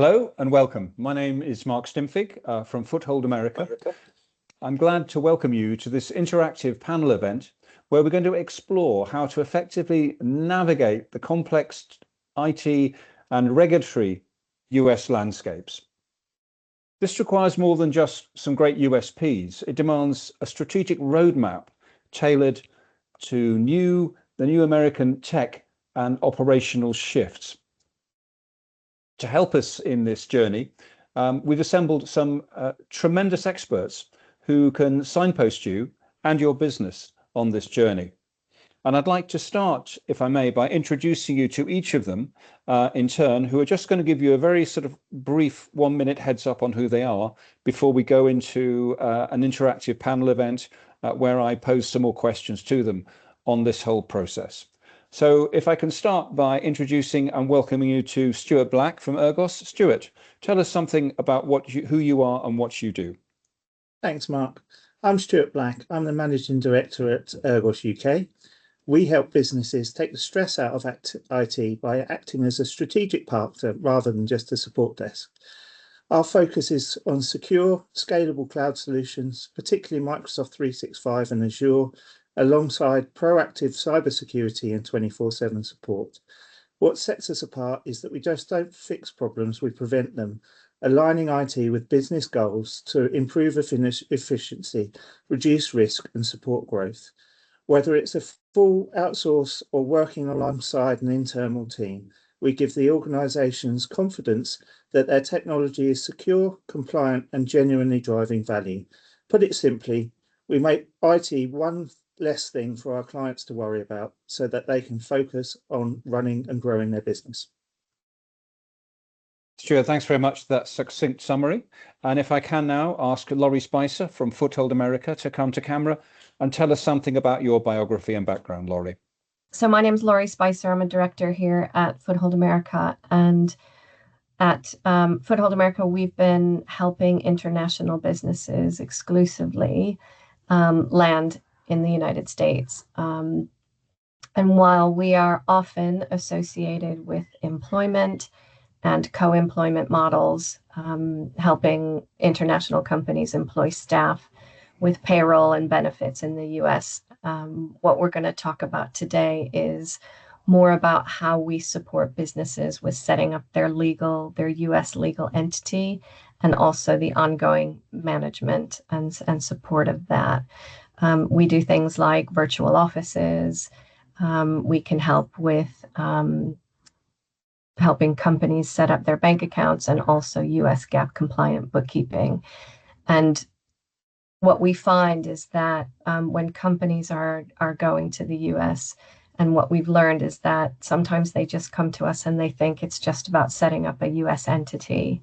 Hello and welcome. My name is Mark Stimfig from Foothold America. I'm glad to welcome you to this interactive panel event where we're going to explore how to effectively navigate the complex IT and regulatory US landscapes. This requires more than just some great USPs. It demands a strategic roadmap tailored to the new American tech and operational shifts. To help us in this journey, we've assembled some tremendous experts who can signpost you and your business on this journey. And I'd like to start, if I may, by introducing you to each of them in turn, who are just going to give you a very sort of brief 1-minute heads up on who they are before we go into an interactive panel event where I pose some more questions to them on this whole process. So if I can start by introducing and welcoming you to Stuart Black from ERGOS. Stuart, tell us something about who you are and what you do. Thanks, Mark. I'm Stuart Black. I'm the Managing Director at ERGOS UK. We help businesses take the stress out of IT by acting as a strategic partner rather than just a support desk. Our focus is on secure, scalable cloud solutions, particularly Microsoft 365 and Azure, alongside proactive cybersecurity and 24/7 support. What sets us apart is that we just don't fix problems, we prevent them, aligning IT with business goals to improve efficiency, reduce risk and support growth. Whether it's a full outsource or working alongside an internal team, we give the organisations confidence that their technology is secure, compliant and genuinely driving value. Put it simply, we make IT one less thing for our clients to worry about so that they can focus on running and growing their business. Stuart, thanks very much for that succinct summary. And if I can now ask Laurie Spicer from Foothold America to come to camera and tell us something about your biography and background, Laurie. So my name is Laurie Spicer. I'm a director here at Foothold America. And at Foothold America, we've been helping international businesses exclusively land in the United States. And while we are often associated with employment and co-employment models, helping international companies employ staff with payroll and benefits in the US, what we're going to talk about today is more about how we support businesses with setting up their US legal entity and also the ongoing management and support of that. We do things like virtual offices. We can help with helping companies set up their bank accounts and also US GAAP compliant bookkeeping. And what we find is that when companies are going to the US, and what we've learned is that sometimes they just come to us and they think it's just about setting up a US entity.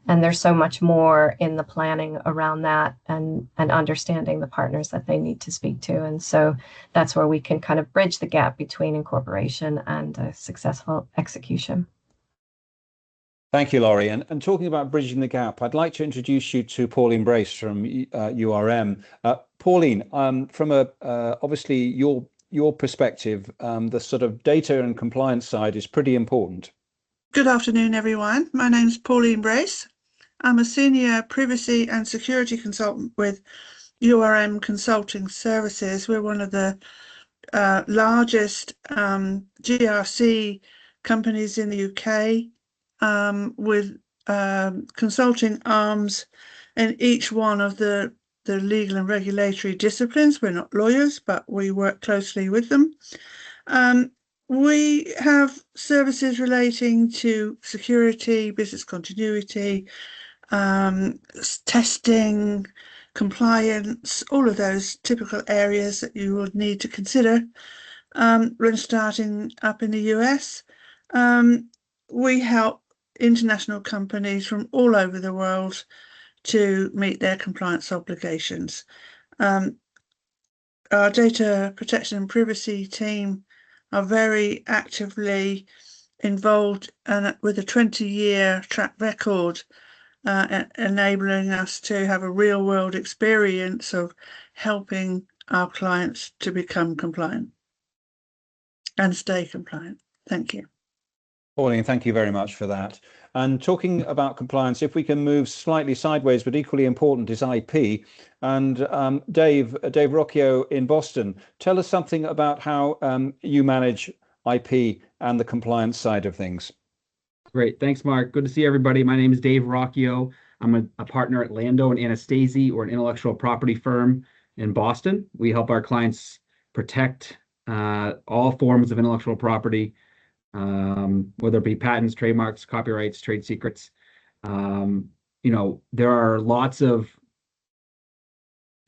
And there's so much more in the planning around that and understanding the partners that they need to speak to. And so that's where we can kind of bridge the gap between incorporation and a successful execution. Thank you, Laurie. And talking about bridging the gap, I'd like to introduce you to Pauline Brace from URM. Pauline, from obviously your perspective, the sort of data and compliance side is pretty important. Good afternoon, everyone. My name is Pauline Brace. I'm a senior privacy and security consultant with URM Consulting Services. We're one of the largest GRC companies in the UK with consulting arms in each one of the legal and regulatory disciplines. We're not lawyers, but we work closely with them. We have services relating to security, business continuity, testing, compliance, all of those typical areas that you would need to consider when starting up in the US. We help international companies from all over the world to meet their compliance obligations. Our data protection and privacy team are very actively involved and with a 20-year track record, enabling us to have a real-world experience of helping our clients to become compliant and stay compliant. Thank you. Pauline, thank you very much for that. And talking about compliance, if we can move slightly sideways, but equally important is IP. And Dave Rocchio in Boston, tell us something about how you manage IP and the compliance side of things. Great. Thanks, Mark. Good to see everybody. My name is Dave Rocchio. I'm a partner at Lando Anastasi, or an intellectual property firm in Boston. We help our clients protect all forms of intellectual property, whether it be patents, trademarks, copyrights, trade secrets. There are lots of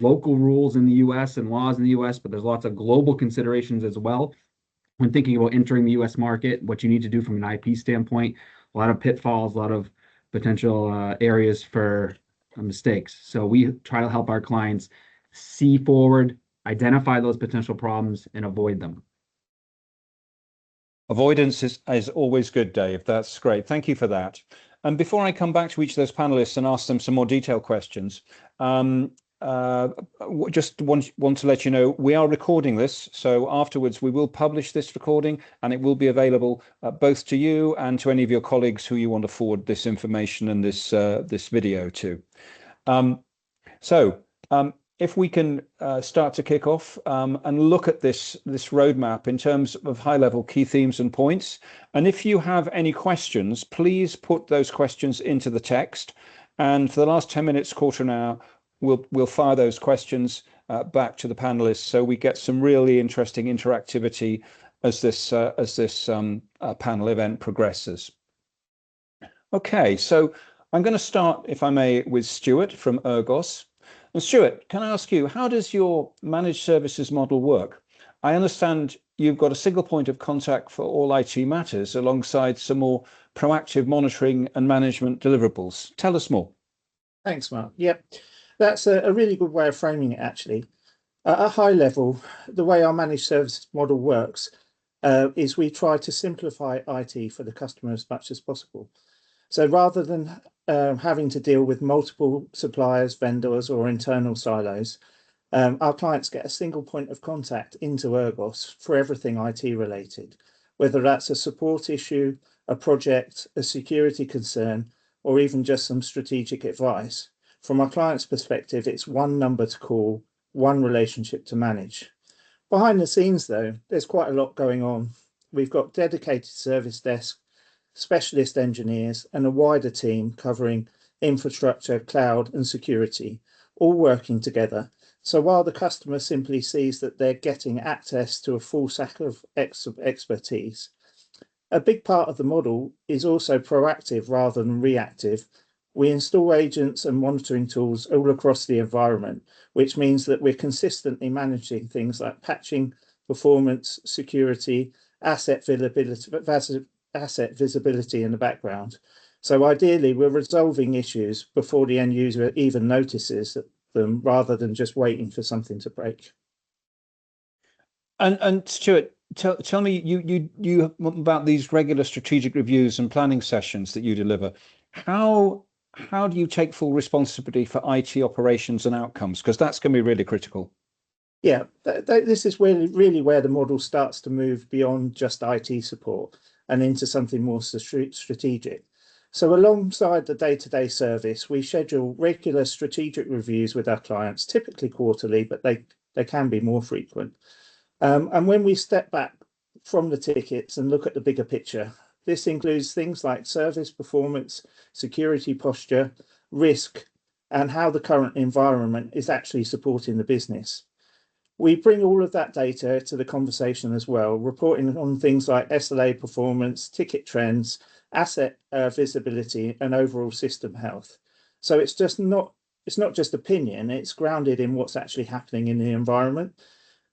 local rules in the US and laws in the US, but there's lots of global considerations as well when thinking about entering the US market, what you need to do from an IP standpoint. A lot of pitfalls, a lot of potential areas for mistakes. So we try to help our clients see forward, identify those potential problems, and avoid them. Avoidance is always good, Dave. That's great. Thank you for that. And before I come back to each of those panelists and ask them some more detailed questions, just want to let you know we are recording this. So afterwards, we will publish this recording, and it will be available both to you and to any of your colleagues who you want to forward this information and this video to. If we can start to kick off and look at this roadmap in terms of high-level key themes and points. And if you have any questions, please put those questions into the text. And for the last 10 minutes, quarter an hour, we'll fire those questions back to the panelists, so we get some really interesting interactivity as this panel event progresses. Okay, so I'm going to start, if I may, with Stuart from ERGOS. And Stuart, can I ask you, how does your managed services model work? I understand you've got a single point of contact for all IT matters alongside some more proactive monitoring and management deliverables. Tell us more. Thanks, Mark. Yep, that's a really good way of framing it, actually. At a high level, the way our managed services model works is we try to simplify IT for the customer as much as possible. So rather than having to deal with multiple suppliers, vendors, or internal silos, our clients get a single point of contact into ERGOS for everything IT related, whether that's a support issue, a project, a security concern, or even just some strategic advice. From our client's perspective, it's one number to call, one relationship to manage. Behind the scenes, though, there's quite a lot going on. We've got dedicated service desk, specialist engineers, and a wider team covering infrastructure, cloud, and security, all working together. So while the customer simply sees that they're getting access to a full stack of expertise, a big part of the model is also proactive rather than reactive. We install agents and monitoring tools all across the environment, which means that we're consistently managing things like patching, performance, security, asset visibility in the background. So ideally, we're resolving issues before the end user even notices them, rather than just waiting for something to break. And Stuart, tell me you about these regular strategic reviews and planning sessions that you deliver. How do you take full responsibility for IT operations and outcomes? Because that's going to be really critical. Yeah, this is really where the model starts to move beyond just IT support and into something more strategic. So alongside the day-to-day service, we schedule regular strategic reviews with our clients, typically quarterly, but they can be more frequent. And when we step back from the tickets and look at the bigger picture, this includes things like service performance, security posture, risk, and how the current environment is actually supporting the business. We bring all of that data to the conversation as well, reporting on things like SLA performance, ticket trends, asset visibility, and overall system health. So it's not just opinion, it's grounded in what's actually happening in the environment.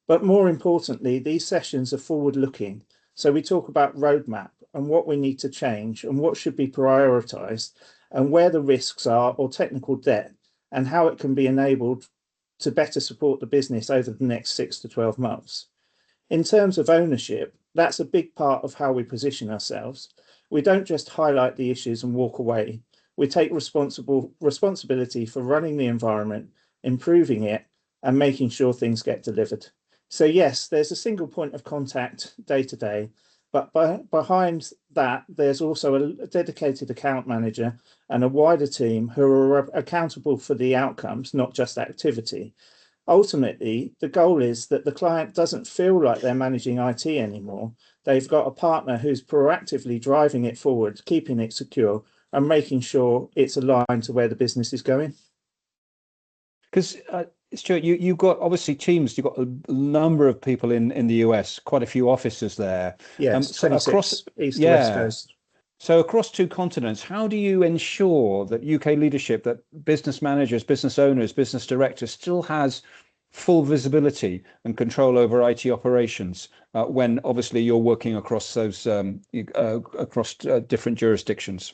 But more importantly, these sessions are forward-looking. So we talk about roadmap and what we need to change and what should be prioritized and where the risks are or technical debt and how it can be enabled to better support the business over the next 6 to 12 months. In terms of ownership, that's a big part of how we position ourselves. We don't just highlight the issues and walk away. We take responsibility for running the environment, improving it, and making sure things get delivered. So yes, there's a single point of contact day to day, But behind that, there's also a dedicated account manager and a wider team who are accountable for the outcomes, not just activity. Ultimately, the goal is that the client doesn't feel like they're managing IT anymore. They've got a partner who's proactively driving it forward, keeping it secure, and making sure it's aligned to where the business is going. Because Stuart, you've got obviously teams. You've got a number of people in the US, quite a few offices there. Yes, So 26 across, East to West Coast. So across two continents, how do you ensure that UK leadership, that business managers, business owners, business directors still has full visibility and control over IT operations when obviously you're working across those different jurisdictions?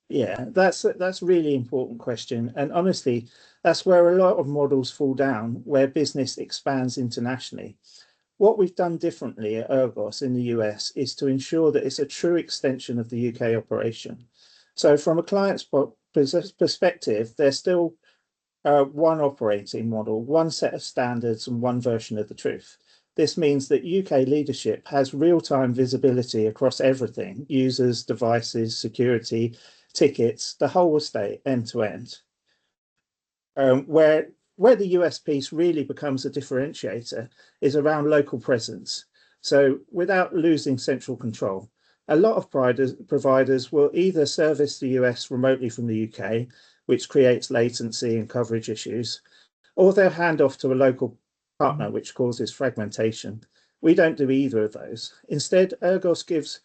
Yeah, that's a really important question. And honestly, that's where a lot of models fall down, where business expands internationally. What we've done differently at ERGOS in the US is to ensure that it's a true extension of the UK operation. So from a client's perspective, there's still one operating model, one set of standards, and one version of the truth. This means that UK leadership has real-time visibility across everything: users, devices, security, tickets, the whole estate, end to end. Where the US piece really becomes a differentiator is around local presence. So without losing central control, a lot of providers will either service the US remotely from the UK, which creates latency and coverage issues, or they'll hand off to a local partner, which causes fragmentation. We don't do either of those. Instead, ERGOS gives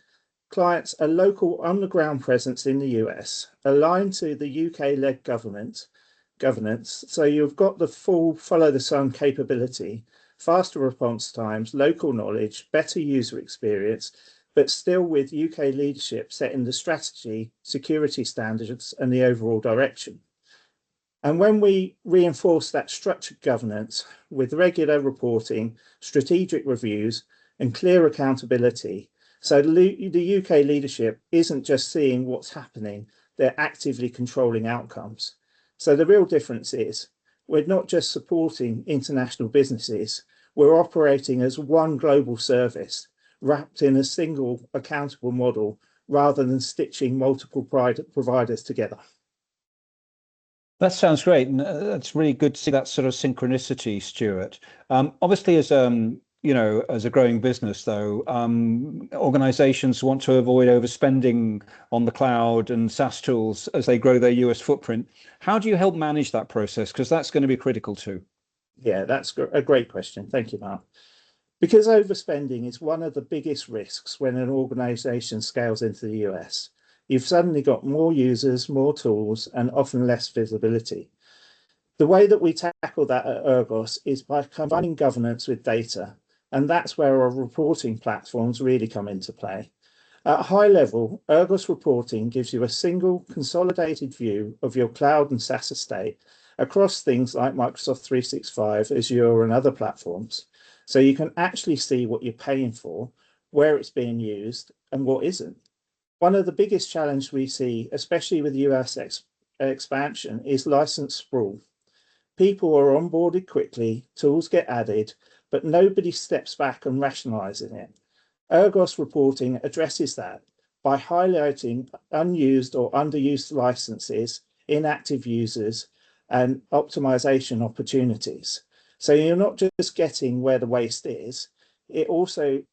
clients a local on-the-ground presence in the US, aligned to the UK-led governance. So you've got the full follow-the-sun capability, faster response times, local knowledge, better user experience, but still with UK leadership setting the strategy, security standards, and the overall direction. And when we reinforce that structured governance with regular reporting, strategic reviews, and clear accountability, so the UK leadership isn't just seeing what's happening, they're actively controlling outcomes. So the real difference is we're not just supporting international businesses, we're operating as one global service wrapped in a single accountable model rather than stitching multiple providers together. That sounds great, and it's really good to see that sort of synchronicity, Stuart. Obviously, as as a growing business, though, organizations want to avoid overspending on the cloud and SaaS tools as they grow their US footprint. How do you help manage that process? Because that's going to be critical too. Yeah, that's a great question. Thank you, Mark. Because overspending is one of the biggest risks when an organization scales into the US. You've suddenly got more users, more tools, and often less visibility. The way that we tackle that at ERGOS is by combining governance with data, and that's where our reporting platforms really come into play. At a high level, ERGOS reporting gives you a single consolidated view of your cloud and SaaS estate across things like Microsoft 365, Azure, and other platforms. So you can actually see what you're paying for, where it's being used, and what isn't. One of the biggest challenges we see, especially with US expansion, is license sprawl. People are onboarded quickly, tools get added, but nobody steps back and rationalizes it. ERGOS reporting addresses that by highlighting unused or underused licenses, inactive users, and optimization opportunities. So you're not just getting where the waste is, it also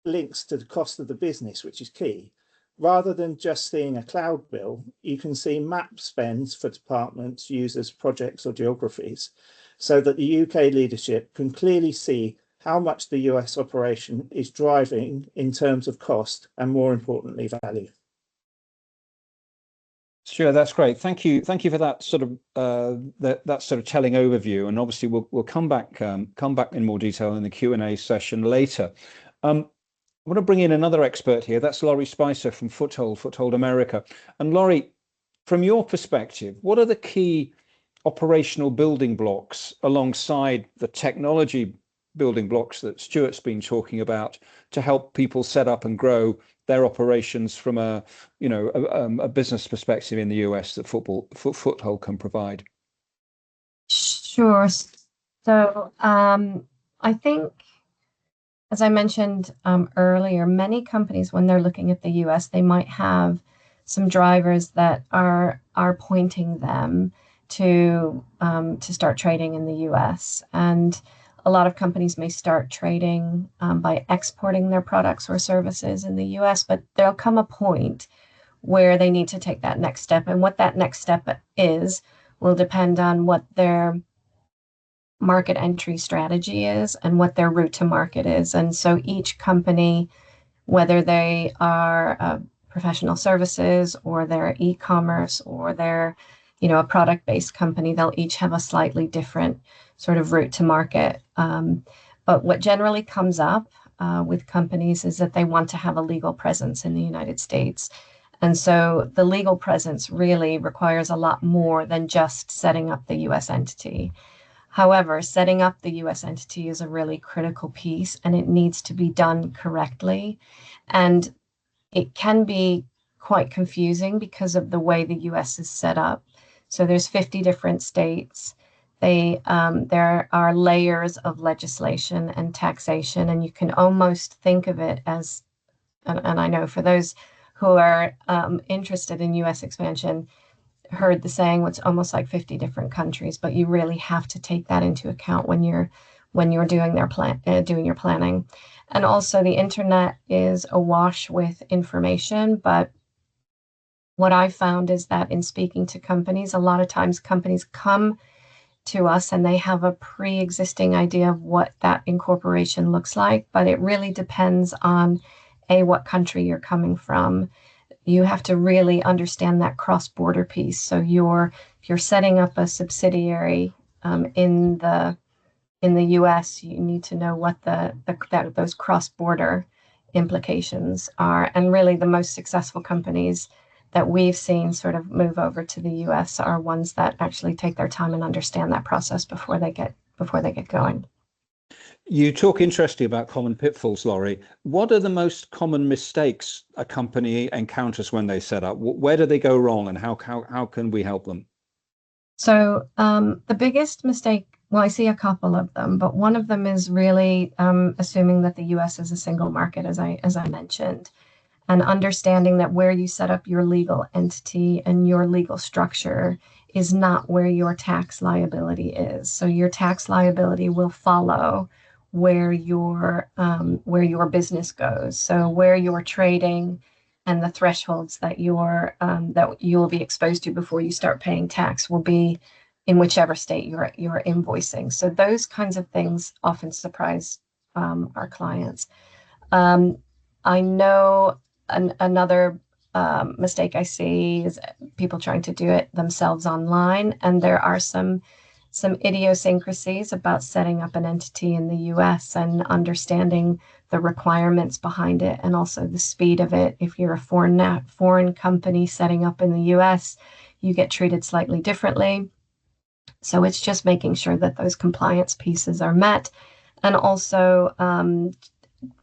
links to the cost of the business, which is key. Rather than just seeing a cloud bill, you can see map spends for departments, users, projects, or geographies, so that the UK leadership can clearly see how much the US operation is driving in terms of cost and, more importantly, value. Sure, that's great. Thank you for that sort of that sort of telling overview, and obviously we'll come back in more detail in the Q&A session later. I want to bring in another expert here. That's Laurie Spicer from Foothold America. And Laurie, from your perspective, what are the key operational building blocks alongside the technology building blocks that Stuart's been talking about to help people set up and grow their operations from a business perspective in the US that Foothold can provide? Sure. So I think as I mentioned earlier, many companies, when they're looking at the US, they might have some drivers that are pointing them to start trading in the US. And a lot of companies may start trading by exporting their products or services in the US, but there'll come a point where they need to take that next step. And what that next step is will depend on what their market entry strategy is and what their route to market is. And so each company, whether they are professional services or they're e-commerce or they're, a product-based company, they'll each have a slightly different sort of route to market. But what generally comes up with companies is that they want to have a legal presence in the United States. And so the legal presence really requires a lot more than just setting up the US entity. However, setting up the US entity is a really critical piece, and it needs to be done correctly. And it can be quite confusing because of the way the US is set up. So there's 50 different states. There are layers of legislation and taxation, and you can almost think of it as, and I know for those who are interested in US expansion, heard the saying, it's almost like 50 different countries, but you really have to take that into account when you're doing doing your planning. And also the internet is awash with information, but what I found is that in speaking to companies, a lot of times companies come to us and they have a pre-existing idea of what that incorporation looks like, but it really depends on what country you're coming from. You have to really understand that cross-border piece. So if you're setting up a subsidiary in the US, you need to know what those cross-border implications are. And really, the most successful companies that we've seen sort of move over to the US are ones that actually take their time and understand that process before they get going. You talk interestingly about common pitfalls, Laurie. What are the most common mistakes a company encounters when they set up? Where do they go wrong, and how can we help them? So the biggest mistake, well, I see a couple of them, but one of them is really assuming that the US is a single market, as I mentioned, and understanding that where you set up your legal entity and your legal structure is not where your tax liability is. So your tax liability will follow where your business goes. So where you're trading and the thresholds that you'll be exposed to before you start paying tax will be in whichever state you're invoicing. So those kinds of things often surprise our clients. I know another mistake I see is people trying to do it themselves online, and there are some idiosyncrasies about setting up an entity in the US and understanding the requirements behind it and also the speed of it. If you're a foreign company setting up in the US, you get treated slightly differently. So it's just making sure that those compliance pieces are met. And also,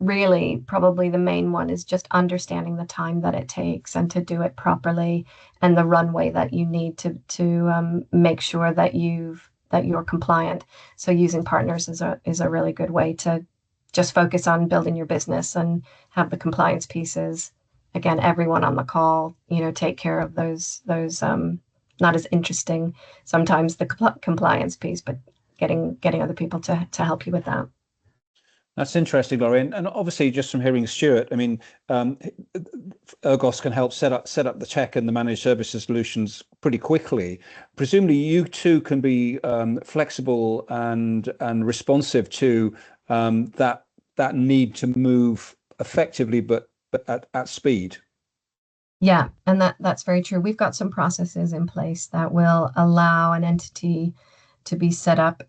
really, probably the main one is just understanding the time that it takes and to do it properly, and the runway that you need to make sure that you're compliant. So using partners is a really good way to just focus on building your business and have the compliance pieces. Again, everyone on the call, take care of those not as interesting sometimes, the compliance piece, but getting other people to help you with that. That's interesting, Laurie. And obviously, just from hearing Stuart, I mean, ERGOS can help set up the tech and the managed services solutions pretty quickly. Presumably, you too can be flexible and responsive to that need to move effectively, but at speed. Yeah, and that's very true. We've got some processes in place that will allow an entity to be set up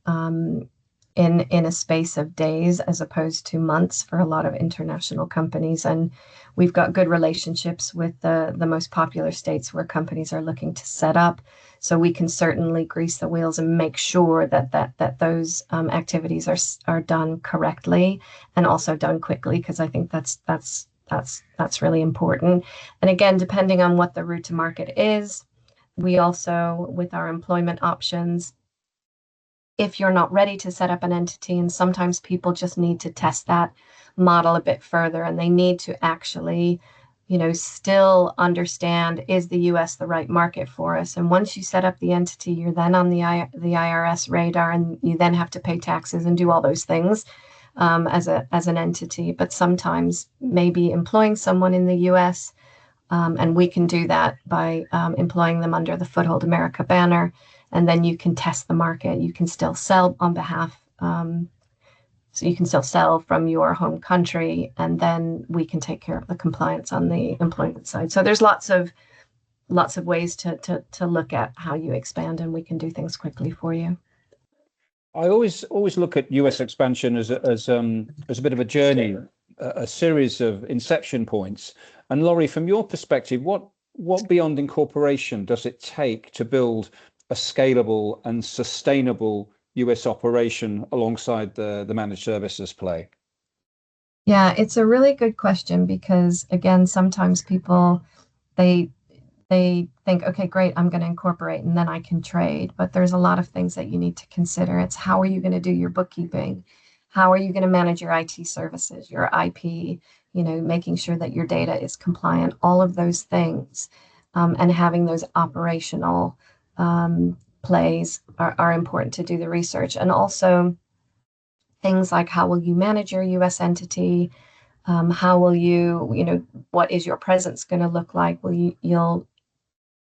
in a space of days as opposed to months for a lot of international companies. And we've got good relationships with the most popular states where companies are looking to set up. So we can certainly grease the wheels and make sure that those activities are done correctly and also done quickly, because I think that's really important. And again, depending on what the route to market is, we also, with our employment options, if you're not ready to set up an entity, and sometimes people just need to test that model a bit further, and they need to actually, still understand, is the US the right market for us? And once you set up the entity, you're then on the IRS radar, and you then have to pay taxes and do all those things as an entity. But sometimes maybe employing someone in the US, and we can do that by employing them under the Foothold America banner, and then you can test the market. You can still sell on behalf. So you can still sell from your home country, and then we can take care of the compliance on the employment side. So there's lots of ways to look at how you expand, and we can do things quickly for you. I always look at US expansion as a bit of a journey, a series of inception points. And Laurie, from your perspective, what beyond incorporation does it take to build a scalable and sustainable US operation alongside the managed services play? Yeah, it's a really good question, because again, sometimes people they think, okay, great, I'm going to incorporate and then I can trade. But there's a lot of things that you need to consider. It's how are you going to do your bookkeeping? How are you going to manage your IT services, your IP, making sure that your data is compliant, all of those things, and having those operational plays are important to do the research. And also things like, how will you manage your US entity? How will you, what is your presence going to look like? You'll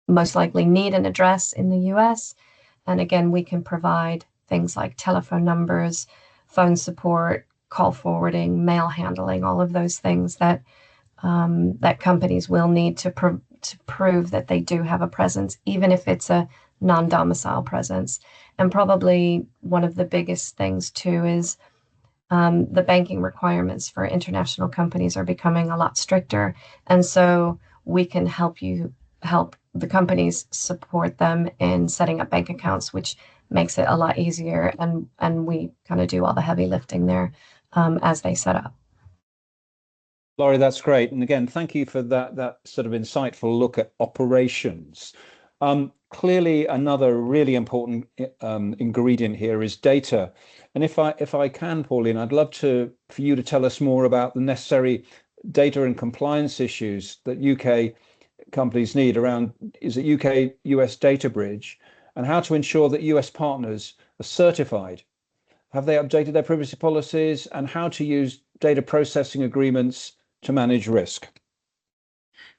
most likely need an address in the US. And again, we can provide things like telephone numbers, phone support, call forwarding, mail handling, all of those things that that companies will need to prove that they do have a presence, even if it's a non-domicile presence. And probably one of the biggest things too is the banking requirements for international companies are becoming a lot stricter. And so we can help the companies support them in setting up bank accounts, which makes it a lot easier. And we kind of do all the heavy lifting there as they set up. Laurie, that's great. And again, thank you for that sort of insightful look at operations. Clearly, another really important ingredient here is data. And if I can, Pauline, I'd love for you to tell us more about the necessary data and compliance issues that UK companies need around, is it UK-US data bridge, and how to ensure that US partners are certified. Have they updated their privacy policies, and how to use data processing agreements to manage risk?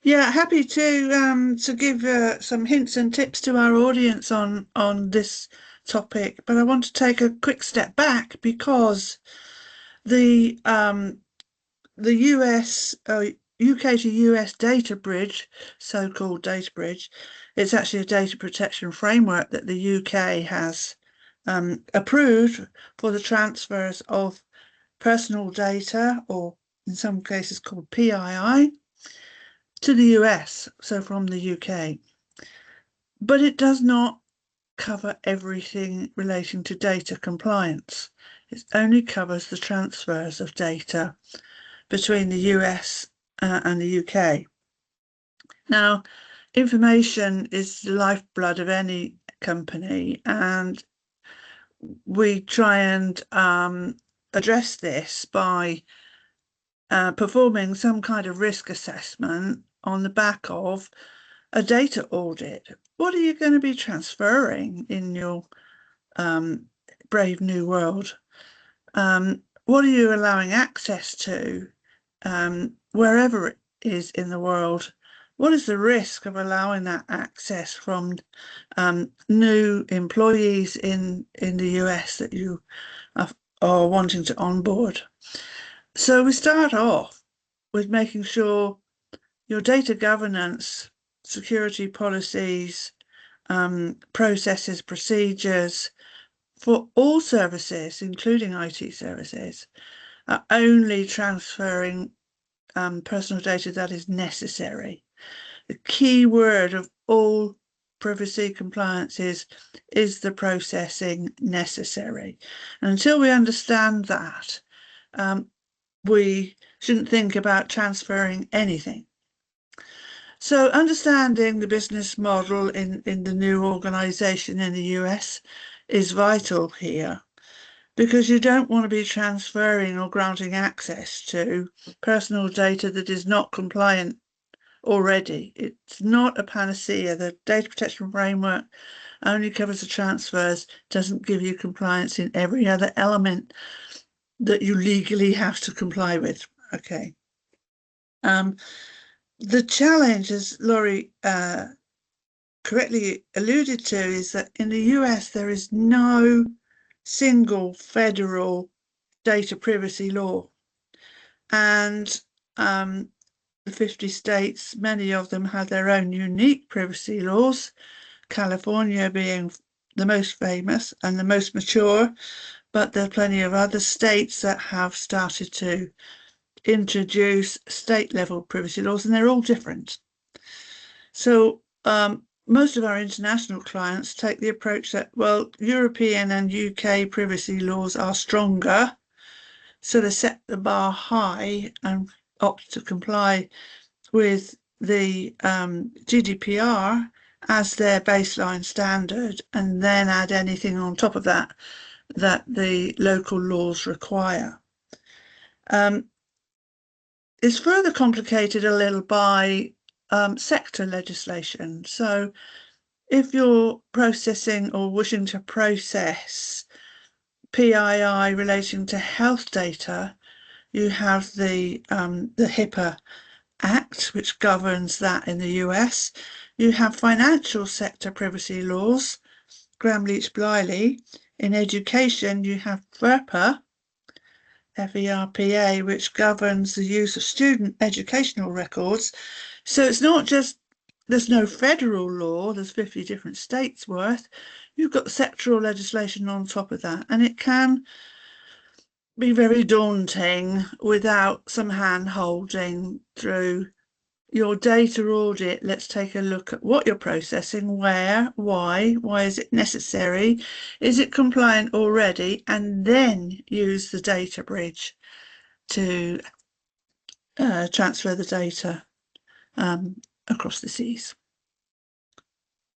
Yeah, happy to give some hints and tips to our audience on this topic, but I want to take a quick step back, because the US UK to US data bridge, so-called data bridge, it's actually a data protection framework that the UK has approved for the transfers of personal data, or in some cases called PII, to the US, so from the UK. But it does not cover everything relating to data compliance. It only covers the transfers of data between the US and the UK. Now, information is the lifeblood of any company, and we try and address this by performing some kind of risk assessment on the back of a data audit. What are you going to be transferring in your brave new world? What are you allowing access to wherever it is in the world? What is the risk of allowing that access from new employees in the US that you are wanting to onboard? So we start off with making sure your data governance, security policies, processes, procedures for all services, including IT services, are only transferring personal data that is necessary. The key word of all privacy compliance is the processing necessary. And until we understand that, we shouldn't think about transferring anything. So understanding the business model in the new organization in the US is vital here, because you don't want to be transferring or granting access to personal data that is not compliant already. It's not a panacea. The data protection framework only covers the transfers, doesn't give you compliance in every other element that you legally have to comply with. Okay. The challenge, as Laurie correctly alluded to, is that in the US there is no single federal data privacy law, and the 50 states, many of them have their own unique privacy laws, California being the most famous and the most mature, but there are plenty of other states that have started to introduce state-level privacy laws, and they're all different. So most of our international clients take the approach that, well, European and UK privacy laws are stronger, so they set the bar high and opt to comply with the GDPR as their baseline standard, and then add anything on top of that that the local laws require. It's further complicated a little by sector legislation. So if you're processing or wishing to process PII relating to health data, you have the HIPAA Act, which governs that in the US. You have financial sector privacy laws, Gramm-Leach-Bliley. In education, you have FERPA, FERPA, which governs the use of student educational records. So it's not just, there's no federal law, there's 50 different states worth. You've got sectoral legislation on top of that, and it can be very daunting without some hand-holding through your data audit. Let's take a look at what you're processing, where, why is it necessary, is it compliant already, and then use the data bridge to transfer the data across the seas.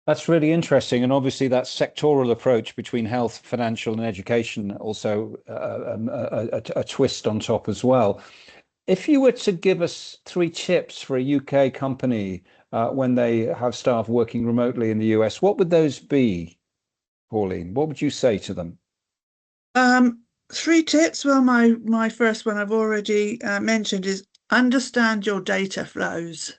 That's really interesting, and obviously that sectoral approach between health, financial, and education also a twist on top as well. If you were to give us 3 tips for a UK company when they have staff working remotely in the US, what would those be, Pauline? What would you say to them? 3 tips. Well, my first one I've already mentioned is understand your data flows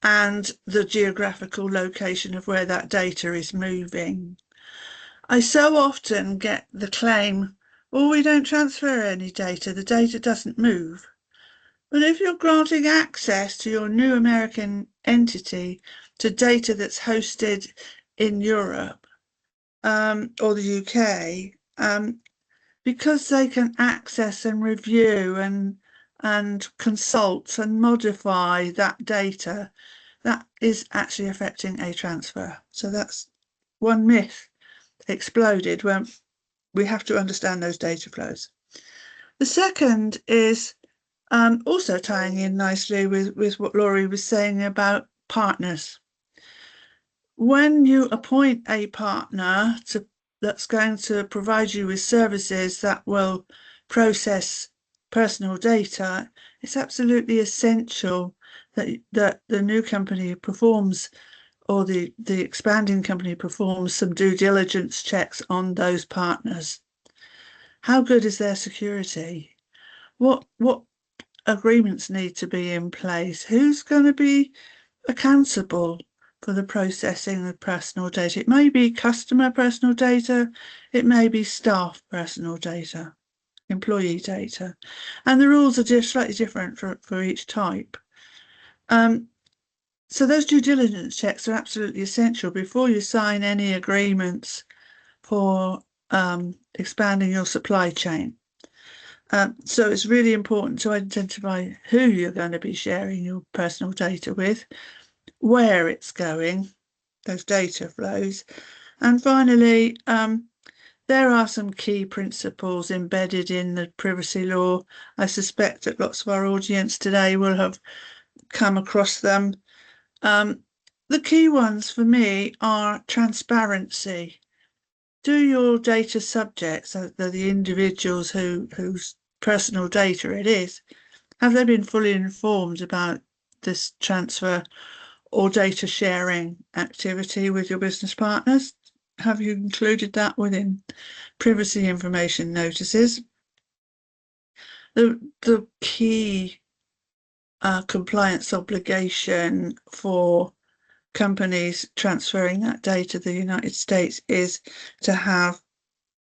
and the geographical location of where that data is moving. I so often get the claim, well, we don't transfer any data, the data doesn't move. But if you're granting access to your new American entity to data that's hosted in Europe or the UK, because they can access and review and consult and modify that data, that is actually affecting a transfer. So that's one myth exploded when we have to understand those data flows. The second is also tying in nicely with what Laurie was saying about partners. When you appoint a partner that's going to provide you with services that will process personal data, it's absolutely essential that the new company performs, or the expanding company performs, some due diligence checks on those partners. How good is their security? What agreements need to be in place? Who's going to be accountable for the processing of personal data? It may be customer personal data, it may be staff personal data, employee data, and the rules are just slightly different for each type. So those due diligence checks are absolutely essential before you sign any agreements for expanding your supply chain. So it's really important to identify who you're going to be sharing your personal data with, where it's going, those data flows. And finally, there are some key principles embedded in the privacy law. I suspect that lots of our audience today will have come across them. The key ones for me are transparency. do your data subjects, so the individuals whose personal data it is, have they been fully informed about this transfer or data sharing activity with your business partners? Have you included that within privacy information notices? The key compliance obligation for companies transferring that data to the United States is to have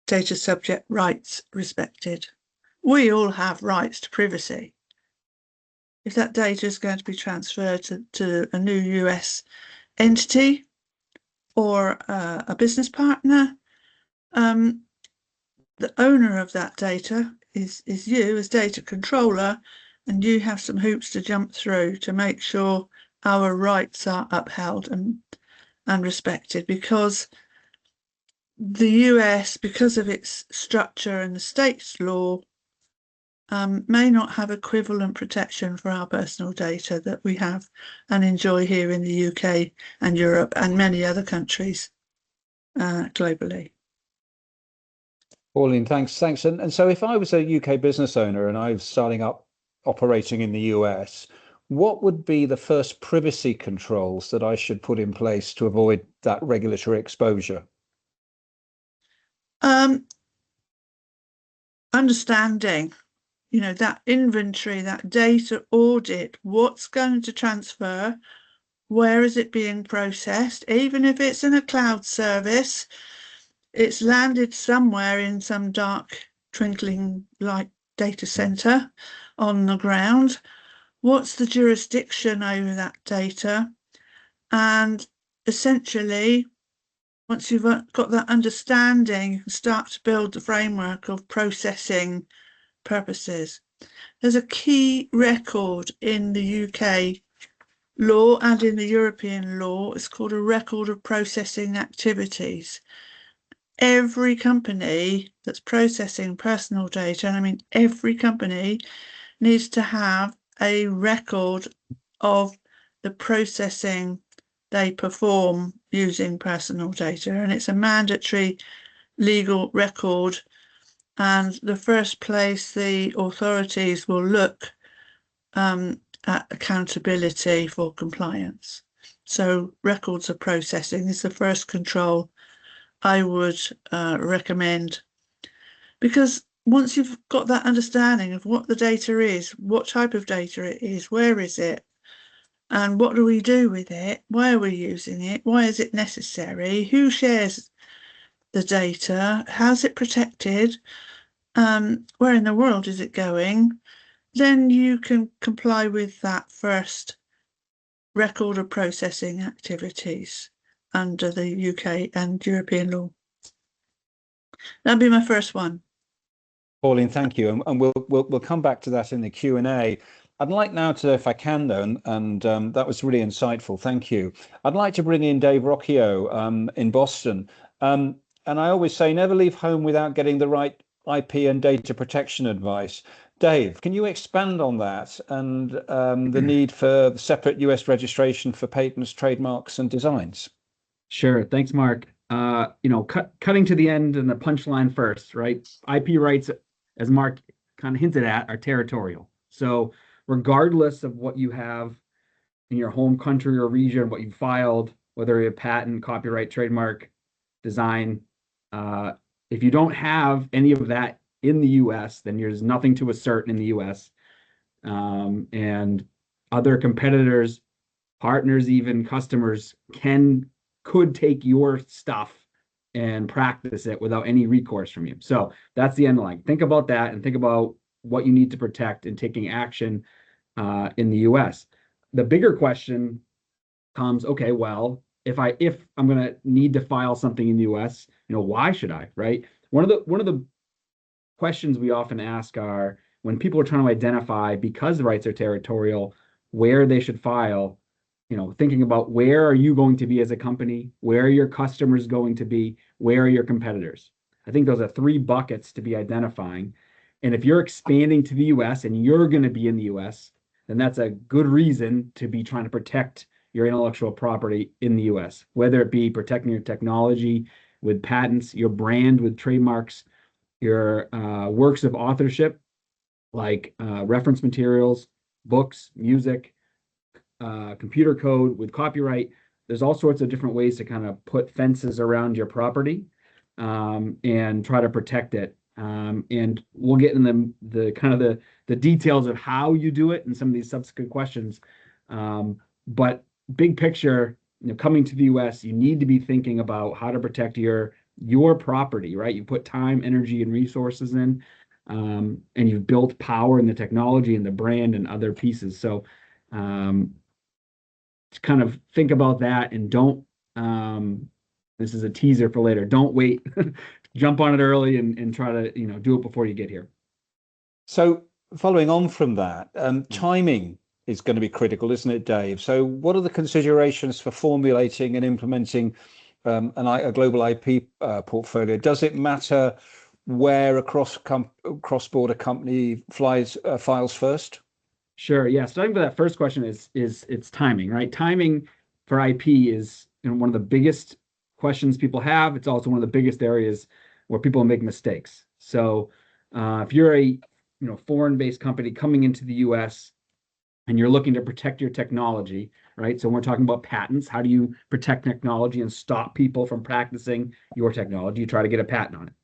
data subject rights respected. We all have rights to privacy. If that data is going to be transferred to a new US entity or a business partner, the owner of that data is you as data controller, and you have some hoops to jump through to make sure our rights are upheld and respected, because the US, because of its structure and the state's law, may not have equivalent protection for our personal data that we have and enjoy here in the UK and Europe and many other countries globally. Pauline, thanks. And so if I was a UK business owner and I was starting up operating in the US, what would be the first privacy controls that I should put in place to avoid that regulatory exposure? Understanding, that inventory, that data audit, what's going to transfer, where is it being processed, even if it's in a cloud service, it's landed somewhere in some dark twinkling light data center on the ground. What's the jurisdiction over that data? And essentially, once you've got that understanding, you can start to build the framework of processing purposes. There's a key record in the UK law and in the European law. It's called a record of processing activities. Every company that's processing personal data, and I mean every company, needs to have a record of the processing they perform using personal data, and it's a mandatory legal record. And the first place the authorities will look at accountability for compliance. So records of processing is the first control I would recommend, because once you've got that understanding of what the data is, what type of data it is, where is it, and what do we do with it, why are we using it, why is it necessary, who shares the data, how's it protected, where in the world is it going, then you can comply with that first record of processing activities under the UK and European law. That'd be my first one. Pauline, thank you, and we'll come back to that in the Q&A. I'd like now to, if I can though, and that was really insightful, thank you. I'd like to bring in Dave Rocchio in Boston. And I always say, never leave home without getting the right IP and data protection advice. Dave, can you expand on that and the need for separate US registration for patents, trademarks, and designs? Sure. Thanks, Mark. Cutting to the end and the punchline first, right? IP rights, as Mark kind of hinted at, are territorial. So regardless of what you have in your home country or region, what you filed, whether you're a patent, copyright, trademark, design, if you don't have any of that in the US, then there's nothing to assert in the US. And other competitors, partners, even customers could take your stuff and practice it without any recourse from you. So that's the underlying. Think about that and think about what you need to protect and taking action in the US. The bigger question comes, okay, well, if I'm going to need to file something in the US, why should I, right? One of the questions we often ask are, when people are trying to identify, because the rights are territorial, where they should file, thinking about where are you going to be as a company, where are your customers going to be, where are your competitors. I think those are three buckets to be identifying. And if you're expanding to the US and you're going to be in the US, then that's a good reason to be trying to protect your intellectual property in the US, whether it be protecting your technology, with patents, your brand with trademarks, your works of authorship, like reference materials, books, music, computer code with copyright. There's all sorts of different ways to kind of put fences around your property and try to protect it. And we'll get in the kind of the details of how you do it and some of these subsequent questions. But big picture, coming to the US, you need to be thinking about how to protect your property, right? You put time, energy, and resources in, and you've built power in the technology and the brand and other pieces. So to kind of think about that, and don't, this is a teaser for later, don't wait, jump on it early and try to, do it before you get here. So following on from that, timing is going to be critical, isn't it, Dave? So what are the considerations for formulating and implementing a global IP portfolio? Does it matter where a cross-border company files first? Sure. Yeah. Starting with that first question is it's timing, right? Timing for IP is one of the biggest questions people have. It's also one of the biggest areas where people make mistakes. So if you're a foreign-based company coming into the US and you're looking to protect your technology, right? So when we're talking about patents, how do you protect technology and stop people from practicing your technology? You try to get a patent on it.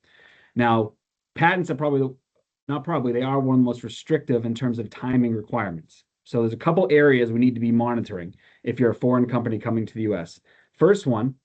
Now, patents are they are one of the most restrictive in terms of timing requirements. So there's a couple areas we need to be monitoring if you're a foreign company coming to the US. First one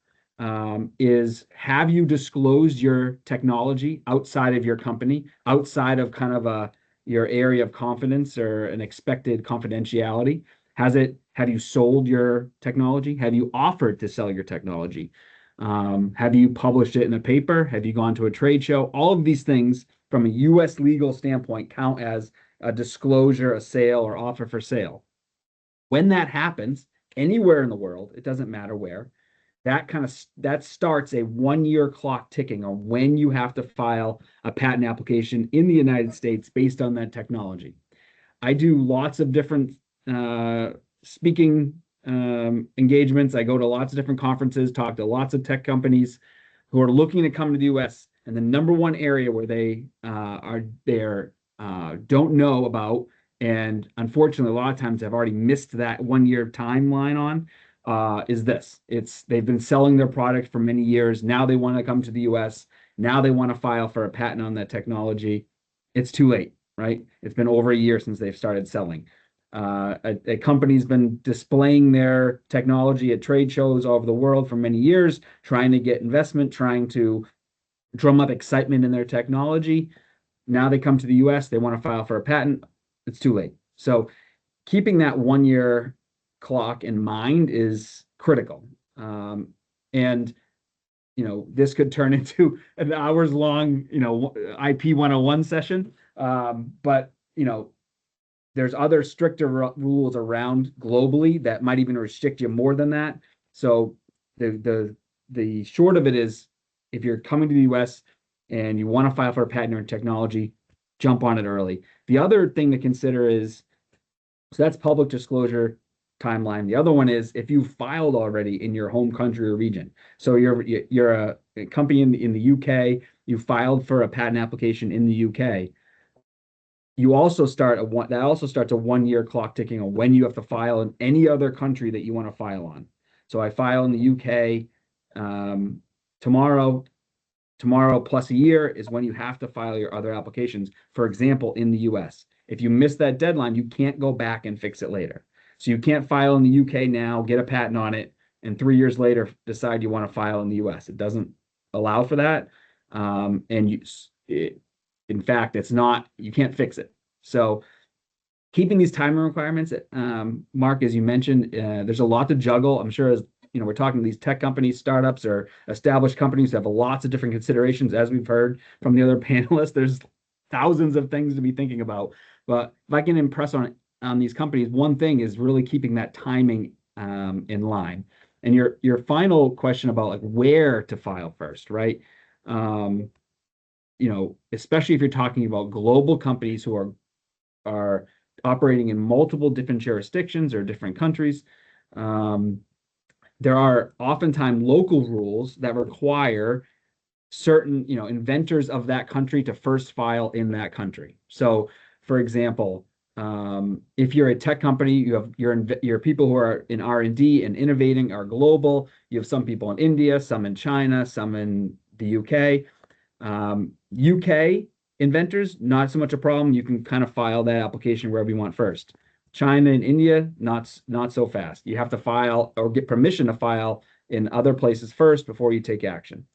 is, have you disclosed your technology outside of your company, outside of kind of your area of confidence or an expected confidentiality? Have you sold your technology? Have you offered to sell your technology? Have you published it in a paper? Have you gone to a trade show? All of these things from a US legal standpoint count as a disclosure, a sale, or offer for sale. When that happens, anywhere in the world, it doesn't matter where, that starts a 1-year clock ticking on when you have to file a patent application in the United States based on that technology. I do lots of different speaking engagements. I go to lots of different conferences, talk to lots of tech companies who are looking to come to the US. And the number one area where they don't know about, and unfortunately a lot of times have already missed that 1-year timeline on, is this. They've been selling their product for many years. Now they want to come to the US. Now they want to file for a patent on that technology. It's too late, right? It's been over a year since they've started selling. A company's been displaying their technology at trade shows all over the world for many years, trying to get investment, trying to drum up excitement in their technology. Now they come to the US, they want to file for a patent. It's too late. So keeping that 1-year clock in mind is critical. And this could turn into an hours-long, IP 101 session. But there's other stricter rules around globally that might even restrict you more than that. So the short of it is, if you're coming to the US and you want to file for a patent or technology, jump on it early. The other thing to consider is, so that's public disclosure timeline. The other one is if you filed already in your home country or region. So you're a company in the UK, you filed for a patent application in the UK. You also starts a 1-year clock ticking on when you have to file in any other country that you want to file on. So I file in the UK tomorrow plus a year is when you have to file your other applications, for example, in the US. If you miss that deadline, you can't go back and fix it later. So you can't file in the UK now, get a patent on it, and 3 years later decide you want to file in the US. It doesn't allow for that. In fact, you can't fix it. So keeping these timing requirements, Mark, as you mentioned, there's a lot to juggle. I'm sure as we're talking to these tech companies, startups, or established companies who have lots of different considerations, as we've heard from the other panelists. There's thousands of things to be thinking about. But if I can impress on these companies, one thing is really keeping that timing in line. And your final question about like where to file first, right? Especially if you're talking about global companies who are operating in multiple different jurisdictions or different countries, there are oftentimes local rules that require certain, inventors of that country to first file in that country. So, for example, if you're a tech company, you have your people who are in R&D and innovating are global. You have some people in India, some in China, some in the UK. UK inventors, not so much a problem. You can kind of file that application wherever you want first. China and India, not so fast. You have to file or get permission to file in other places first before you take action.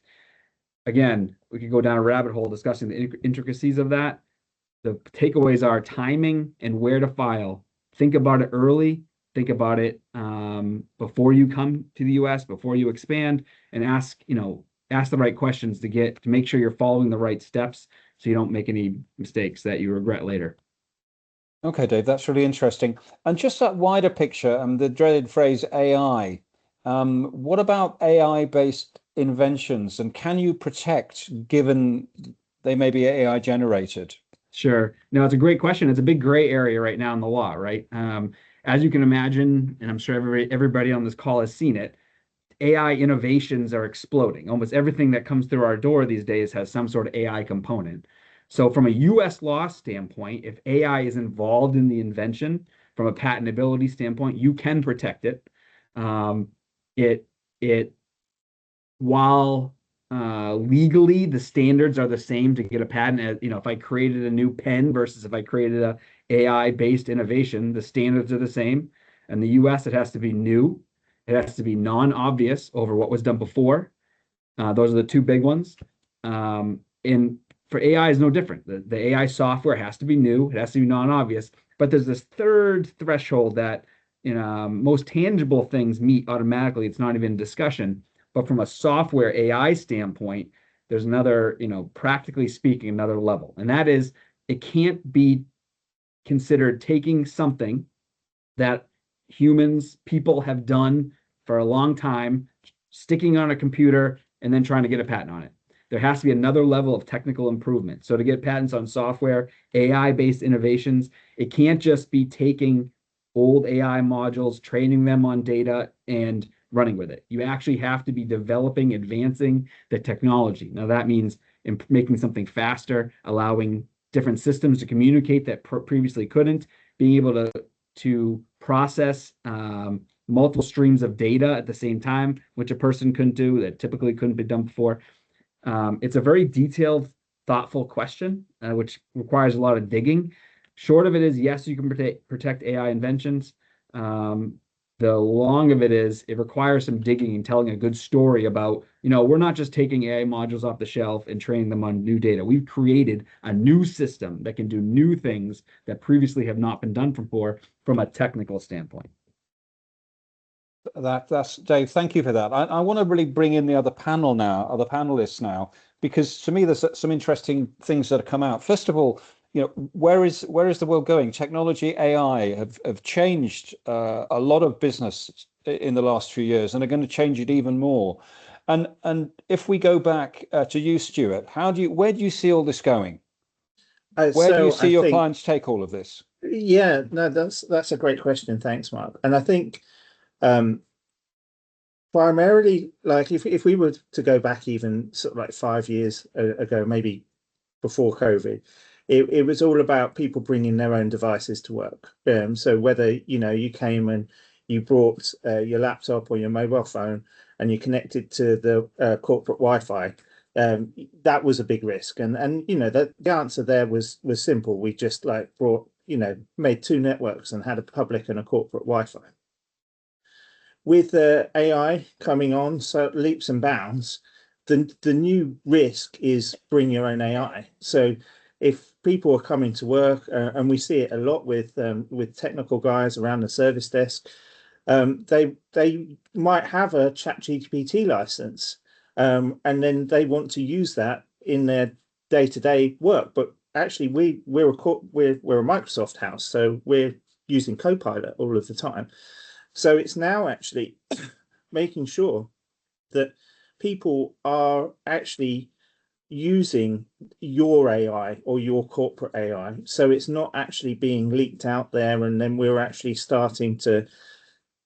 Again, we could go down a rabbit hole discussing the intricacies of that. The takeaways are timing and where to file. Think about it early. Think about it before you come to the US, before you expand, and ask the right questions to make sure you're following the right steps so you don't make any mistakes that you regret later. Okay, Dave, that's really interesting. And just that wider picture, the dreaded phrase AI. What about AI-based inventions, and can you protect given they may be AI generated? Sure. No, it's a great question. It's a big gray area right now in the law, right? As you can imagine, and I'm sure everybody on this call has seen it, AI innovations are exploding. Almost everything that comes through our door these days has some sort of AI component. So from a US law standpoint, if AI is involved in the invention, from a patentability standpoint, you can protect it. While legally the standards are the same to get a patent, if I created a new pen versus if I created a AI-based innovation, the standards are the same. In the US, it has to be new. It has to be non-obvious over what was done before. Those are the two big ones. And for AI is no different. The AI software has to be new. It has to be non-obvious. But there's this third threshold that most tangible things meet automatically. It's not even a discussion. But from a software AI standpoint, there's another, practically speaking, another level. And that is, it can't be considered taking something that people have done for a long time, sticking on a computer, and then trying to get a patent on it. There has to be another level of technical improvement. So to get patents on software, AI-based innovations, it can't just be taking old AI modules, training them on data, and running with it. You actually have to be developing, advancing the technology. Now that means making something faster, allowing different systems to communicate that previously couldn't, being able to process multiple streams of data at the same time, which a person couldn't do, that typically couldn't be done before. It's a very detailed, thoughtful question, which requires a lot of digging. Short of it is, yes, you can protect AI inventions. The long of it is, it requires some digging and telling a good story about, we're not just taking AI modules off the shelf and training them on new data. We've created a new system that can do new things that previously have not been done before from a technical standpoint. That's Dave. Thank you for that. I want to really bring in the other panelists now, because to me there's some interesting things that have come out. First of all, where is the world going? Technology, AI have changed a lot of business in the last few years, and are going to change it even more. And if we go back to you, Stuart, where do you see all this going? Where do you see your clients take all of this? Yeah, no, that's a great question. Thanks, Mark. And I think primarily, like if we were to go back even sort of like 5 years ago, maybe before COVID, it was all about people bringing their own devices to work. So whether you came and you brought your laptop or your mobile phone and you connected to the corporate Wi-Fi, that was a big risk. And the answer there was simple. We just made two networks and had a public and a corporate Wi-Fi. With AI coming on, so leaps and bounds, the new risk is bring your own AI. So if people are coming to work, and we see it a lot with technical guys around the service desk, they might have a ChatGPT license, and then they want to use that in their day-to-day work. But actually, we're a Microsoft house, so we're using Copilot all of the time. So it's now actually making sure that people are actually using your AI or your corporate AI. So it's not actually being leaked out there, and then we're actually starting to,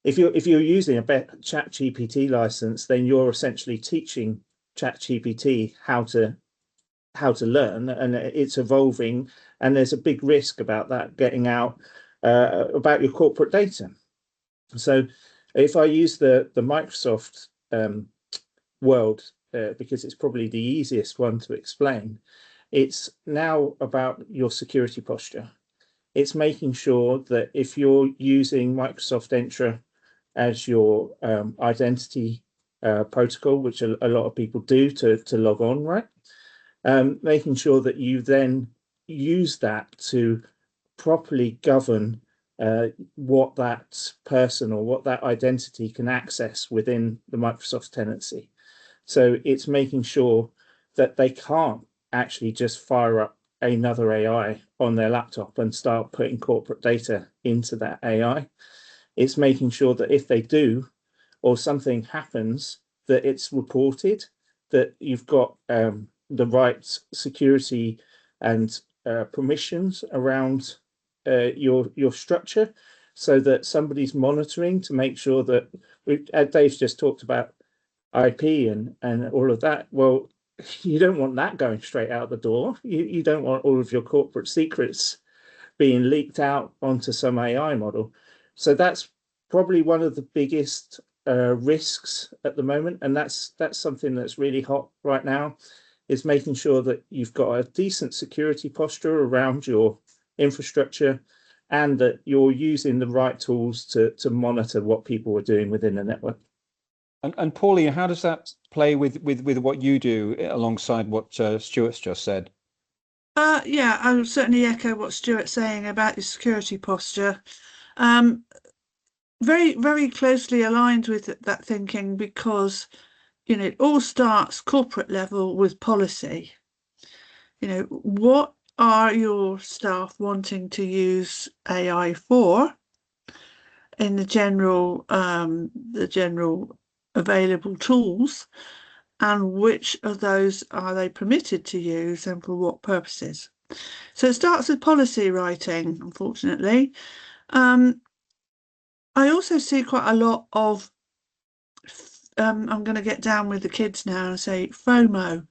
if you're using a ChatGPT license, then you're essentially teaching ChatGPT how to learn, and it's evolving, and there's a big risk about that getting out about your corporate data. So if I use the Microsoft world, because it's probably the easiest one to explain, it's now about your security posture. It's making sure that if you're using Microsoft Entra as your identity protocol, which a lot of people do to log on, right? Making sure that you then use that to properly govern what that person or what that identity can access within the Microsoft tenancy. So it's making sure that they can't actually just fire up another AI on their laptop and start putting corporate data into that AI. It's making sure that if they do, or something happens, that it's reported, that you've got the right security and permissions around your structure, so that somebody's monitoring to make sure that Dave's just talked about IP and all of that. Well, you don't want that going straight out the door. You don't want all of your corporate secrets being leaked out onto some AI model. So that's probably one of the biggest risks at the moment, and that's something that's really hot right now, is making sure that you've got a decent security posture around your infrastructure, and that you're using the right tools to monitor what people are doing within the network. And Pauline, how does that play with what you do alongside what Stuart's just said? Yeah, I would certainly echo what Stuart's saying about your security posture. Very, very closely aligned with that thinking, because, you know, it all starts corporate level with policy. You know, what are your staff wanting to use AI for in the general available tools, and which of those are they permitted to use and for what purposes? So it starts with policy writing, unfortunately. I also see quite a lot of, I'm going to get down with the kids now and say FOMO.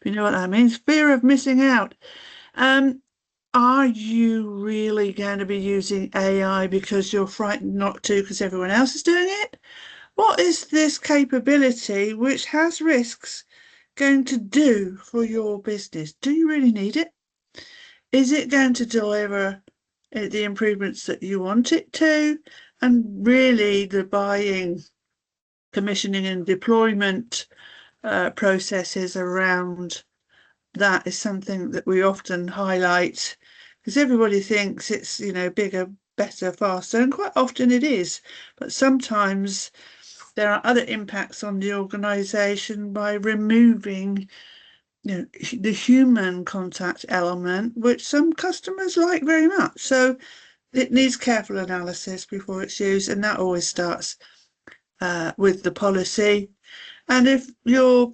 You know what that means? Fear of missing out. Are you really going to be using AI because you're frightened not to because everyone else is doing it? What is this capability, which has risks, going to do for your business? Do you really need it? Is it going to deliver the improvements that you want it to? And really the buying, commissioning and deployment processes around that is something that we often highlight, because everybody thinks it's, you know, bigger, better, faster, and quite often it is. But sometimes there are other impacts on the organisation by removing, you know, the human contact element, which some customers like very much. So it needs careful analysis before it's used, and that always starts with the policy. And if you're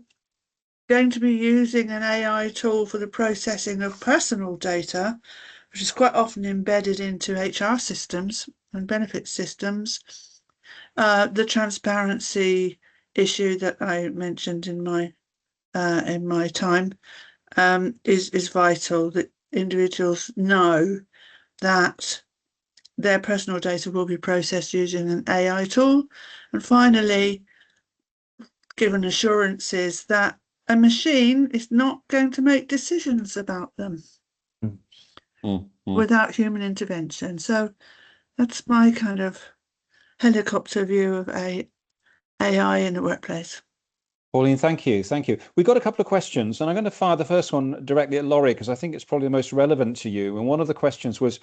going to be using an AI tool for the processing of personal data, which is quite often embedded into HR systems and benefit systems, the transparency issue that I mentioned in my time is vital, that individuals know that their personal data will be processed using an AI tool. And finally, given assurances that a machine is not going to make decisions about them without human intervention. So that's my kind of helicopter view of AI in the workplace. Pauline, thank you. Thank you. We've got a couple of questions, and I'm going to fire the first one directly at Laurie, because I think it's probably the most relevant to you. And one of the questions was,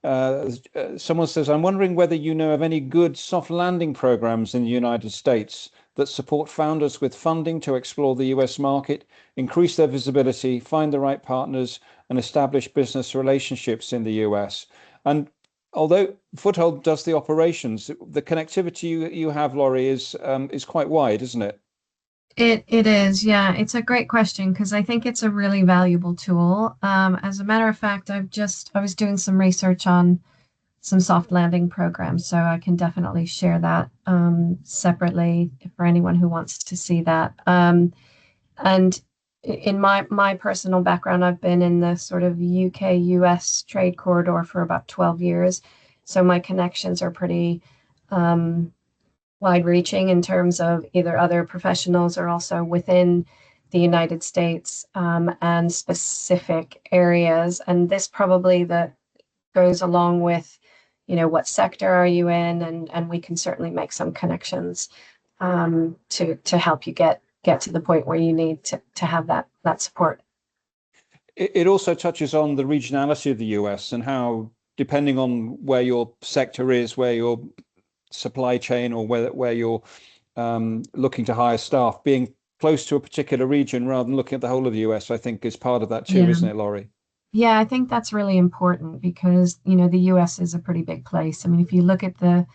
someone says, I'm wondering whether you know of any good soft landing programs in the United States that support founders with funding to explore the US market, increase their visibility, find the right partners, and establish business relationships in the US. And although Foothold does the operations, the connectivity you have, Laurie, is quite wide, isn't it? It is, yeah. It's a great question, because I think it's a really valuable tool. As a matter of fact, I was doing some research on some soft landing programs. So I can definitely share that separately for anyone who wants to see that. And in my personal background, I've been in the sort of UK US trade corridor for about 12 years. So my connections are pretty wide reaching in terms of either other professionals or also within the United States and specific areas. And this probably goes along with, what sector are you in? And we can certainly make some connections to help you get to the point where you need to have that support. It also touches on the regionality of the US and how, depending on where your sector is, where your supply chain, or where you're looking to hire staff, being close to a particular region rather than looking at the whole of the US, I think is part of that too, isn't it, Laurie? Yeah, I think that's really important because, the US is a pretty big place. I mean, if you look at the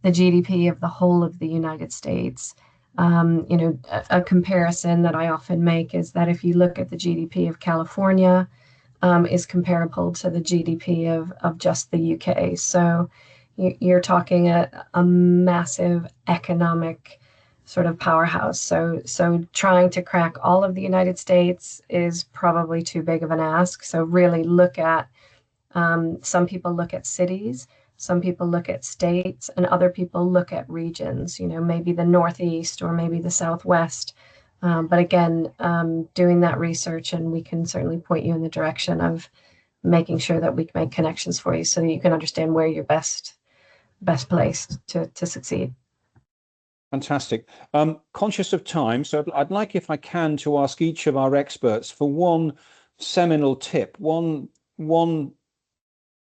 GDP of the whole of the United States, a comparison that I often make is that if you look at the GDP of California, is comparable to the GDP of just the UK. So you're talking a massive economic sort of powerhouse. So trying to crack all of the United States is probably too big of an ask. So really look at, some people look at cities, some people look at states, and other people look at regions, maybe the Northeast or maybe the Southwest. But again, doing that research, and we can certainly point you in the direction of making sure that we can make connections for you so that you can understand where you're best placed to succeed. Fantastic. Conscious of time, so I'd like, if I can, to ask each of our experts for one seminal tip, one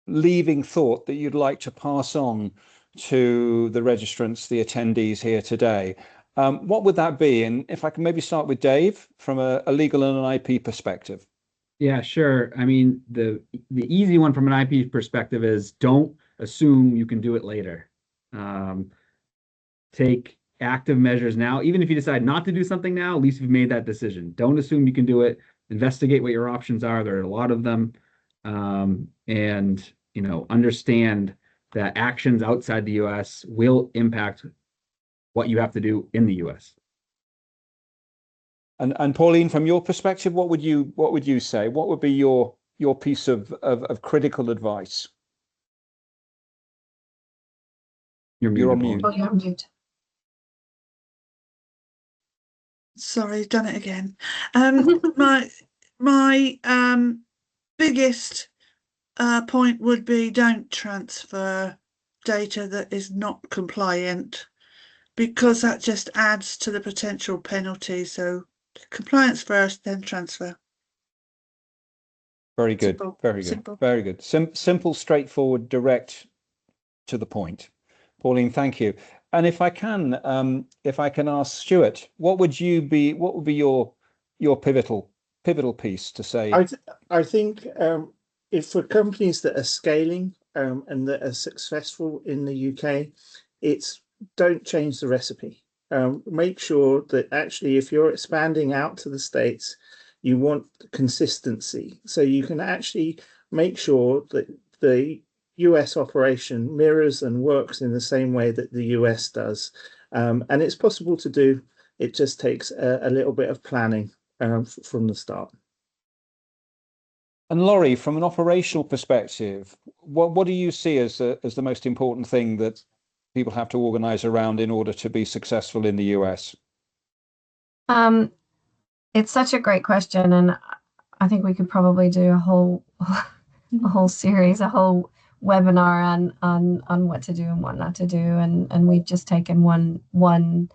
leaving thought that you'd like to pass on to the registrants, the attendees here today. What would that be? And if I can maybe start with Dave from a legal and an IP perspective. Yeah, sure. I mean, the easy one from an IP perspective is don't assume you can do it later. Take active measures now. Even if you decide not to do something now, at least you've made that decision. Don't assume you can do it. Investigate what your options are. There are a lot of them. And, understand that actions outside the US will impact what you have to do in the US. And Pauline, from your perspective, what would you say? What would be your piece of critical advice? You're on mute. Oh, you're on mute. Sorry, done it again. My biggest point would be don't transfer data that is not compliant, because that just adds to the potential penalty. So compliance first, then transfer. Very good. Simple. Very good. Simple. Very good. Simple, straightforward, direct to the point. Pauline, thank you. And if I can ask Stuart, what would be your pivotal piece to say? I think if for companies that are scaling and that are successful in the UK, it's don't change the recipe. Make sure that actually, if you're expanding out to the States, you want consistency. So you can actually make sure that the US operation mirrors and works in the same way that the US does. And it's possible to do. It just takes a little bit of planning from the start. And Laurie, from an operational perspective, what do you see as the most important thing that people have to organize around in order to be successful in the US? It's such a great question, and I think we could probably do a whole series, a whole webinar on what to do and what not to do, and we've just taken one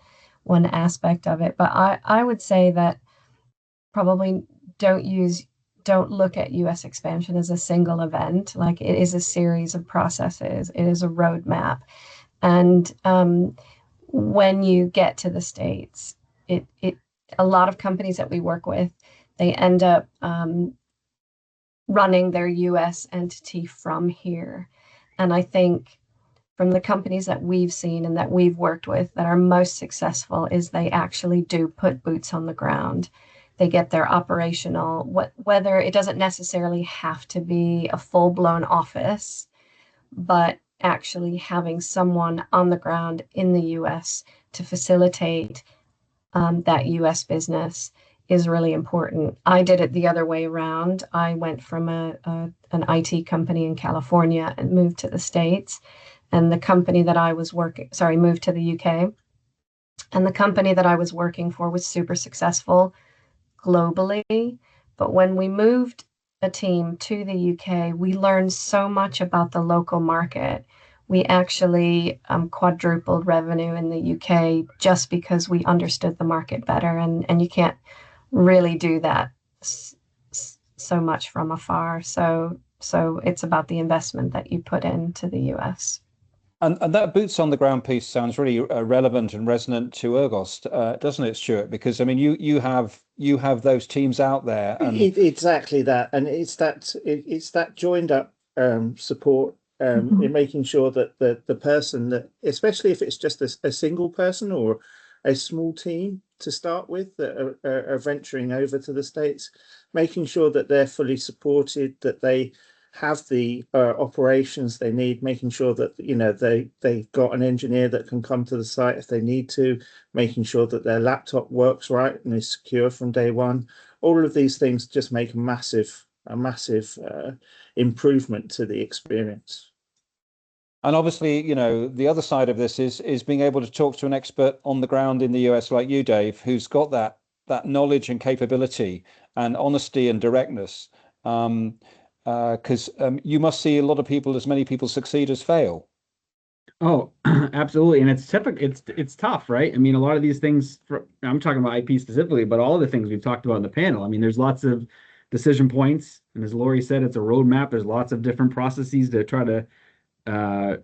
aspect of it. But I would say that probably don't look at US expansion as a single event. Like, it is a series of processes. It is a roadmap. And when you get to the States, a lot of companies that we work with, they end up running their US entity from here. And I think from the companies that we've seen and that we've worked with that are most successful is they actually do put boots on the ground. They get their operational, whether it doesn't necessarily have to be a full-blown office, but actually having someone on the ground in the US to facilitate that US business is really important. I did it the other way around. I went from an IT company in California and moved to the States. And the company that I was moved to the UK. And the company that I was working for was super successful globally. But when we moved a team to the UK, we learned so much about the local market. We actually quadrupled revenue in the UK just because we understood the market better. And you can't really do that so much from afar. So it's about the investment that you put into the US. And that boots on the ground piece sounds really relevant and resonant to ERGOS, doesn't it, Stuart? Because I mean, you have those teams out there, and exactly that, and it's that joined up support in making sure that the person that, especially if it's just a single person or a small team to start with that are venturing over to the States, making sure that they're fully supported, that they have the operations they need, making sure that they've got an engineer that can come to the site if they need to, making sure that their laptop works right and is secure from day one. All of these things just make a massive improvement to the experience. And obviously, the other side of this is being able to talk to an expert on the ground in the US like you, Dave, who's got that knowledge and capability and honesty and directness. Because you must see a lot of people, as many people succeed as fail. Oh, absolutely. And it's tough, right? I mean, a lot of these things, I'm talking about IP specifically, but all the things we've talked about in the panel. I mean, there's lots of decision points. And as Lori said, it's a roadmap. There's lots of different processes to try to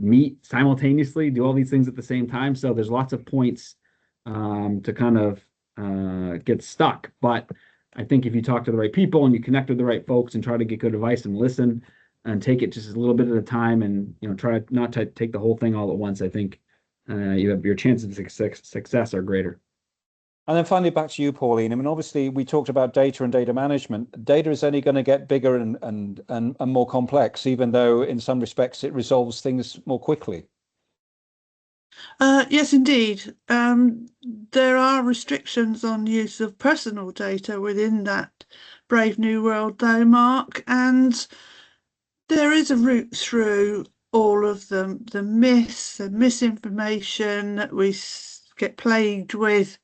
meet simultaneously, do all these things at the same time. So there's lots of points to kind of get stuck. But I think if you talk to the right people and you connect with the right folks and try to get good advice and listen and take it just a little bit at a time and try not to take the whole thing all at once, I think your chances of success are greater. And then finally, back to you, Pauline. I mean, obviously, we talked about data and data management. Data is only going to get bigger and more complex, even though in some respects it resolves things more quickly. Yes, indeed. There are restrictions on use of personal data within that brave new world, though, Mark, and there is a route through all of the myths and misinformation that we get plagued with.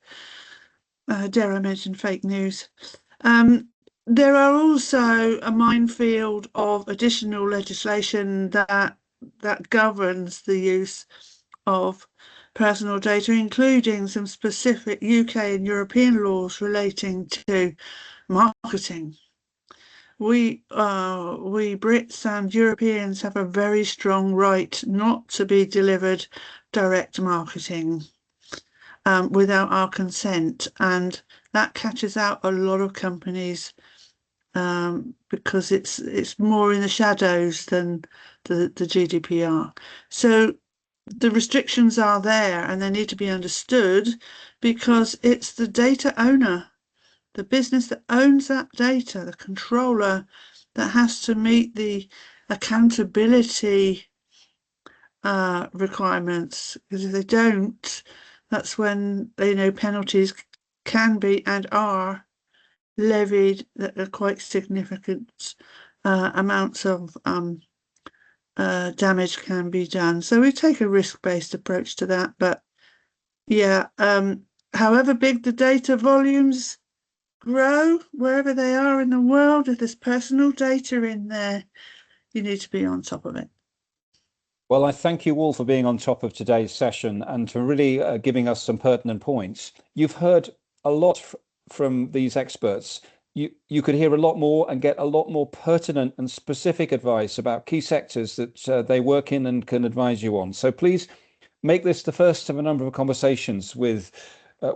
Dare I mention fake news? There are also a minefield of additional legislation that governs the use of personal data, including some specific UK and European laws relating to marketing. We Brits and Europeans have a very strong right not to be delivered direct marketing without our consent, and that catches out a lot of companies because it's more in the shadows than the GDPR. So the restrictions are there and they need to be understood because it's the data owner, the business that owns that data, the controller, that has to meet the accountability requirements. Because if they don't, that's when penalties can be and are levied that are quite significant amounts of damage can be done. So we take a risk-based approach to that. But yeah, however big the data volumes grow, wherever they are in the world, if there's personal data in there, you need to be on top of it. Well, I thank you all for being on top of today's session and for really giving us some pertinent points. You've heard a lot from these experts. You could hear a lot more and get a lot more pertinent and specific advice about key sectors that they work in and can advise you on. So please make this the first of a number of conversations with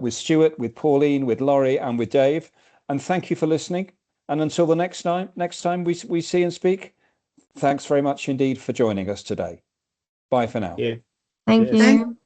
Stuart, with Pauline, with Laurie, and with Dave. And thank you for listening. And until the next time we see and speak, thanks very much indeed for joining us today. Bye for now. Yeah. Thank you.